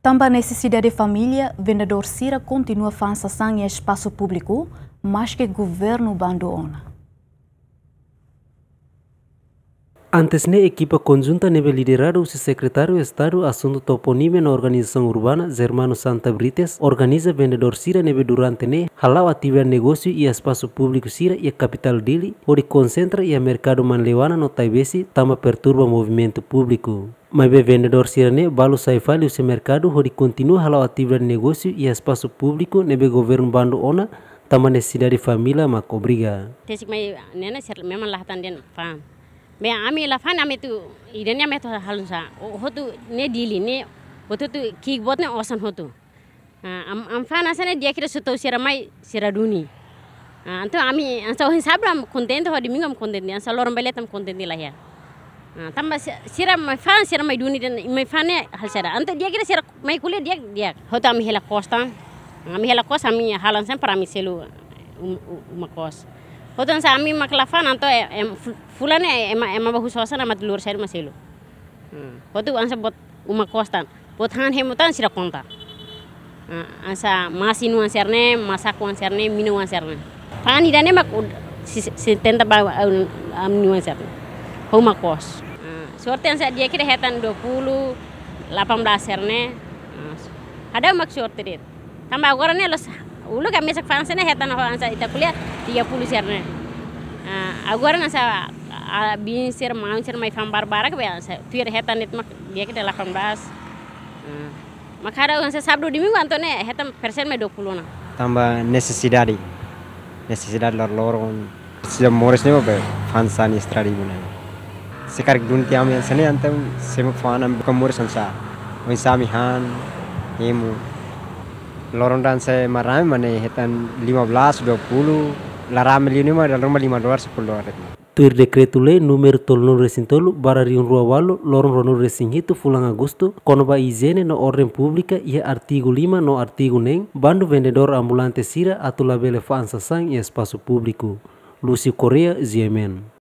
Tanba nesesidade familia, vendedor sira kontinua faan sasan e espasu público, maske governu bandu ona. Antes ne equipa conjunta nebe liderado o secretário de Estado assunto toponímia na organização urbana Germano Santa Brites organiza vendedor sira nebe durante ne halau atividade negócio e espaço público sira e a capital dele onde concentra e a mercado manlewana no taibesi tama perturba movimento público. Mas be vendedor sira ne balu saifali o mercado onde continua halau atividade negócio e espaço público nebe governu bandu ona tama nesesidade família mak obriga. Tesik mai nena ser memang lahatan den faan. Me ami la fan ami tu idenya me to halunsa hotu ne dili ne hotu tu ki bot ne osan hotu am fan asane dia kira suto sira mai sira duni anto ami anso hisabram contente ho dimingam contente anso lorom beletam contente lah ya tamba sira mai fan sira mai duni dan mai fan ne hal sira anto dia kira sira mai kuliah dia hotu ami hela costa ami halansa para ami selu uma kos hoton sa ami maklafan anto fulane ema bahu suasana mat luar saya maselu hotu ansa bot uma kostan bot han hemutan sira konta ansa masinu anserne masaku anserne minu anserne pani dane mak si tenta ba amnu anserne homa kos sorte ansa dia kira hetan 20 18 serne ada mak sorte det tambah agora ne los ulu kami sak fansene hetan ansa ita kuliah 30 serne agora nasa bin ser mai fam barbara ke biasa tuir hetan it mak dia ke 18 makara nasa sabdo di minggu antone hetan persen me 20 na tambah nesesidade lor sejam moris ne be fansan estradi bune sekar dun tiam yang sene antem sem fanam kemoris ansa sami han emu loron dan saya maram mane hetan 15 20 laram lima dalam $5 $10. Tuir decreto lei número tolno recintolo barariun ruawalo loron rono resinghito fulang agosto konoba izene no ordem pública e artigo 5 no artigo neng bandu vendedor ambulante sira atau labele faan sasan e espaço público. Lucio Correa, Yemen.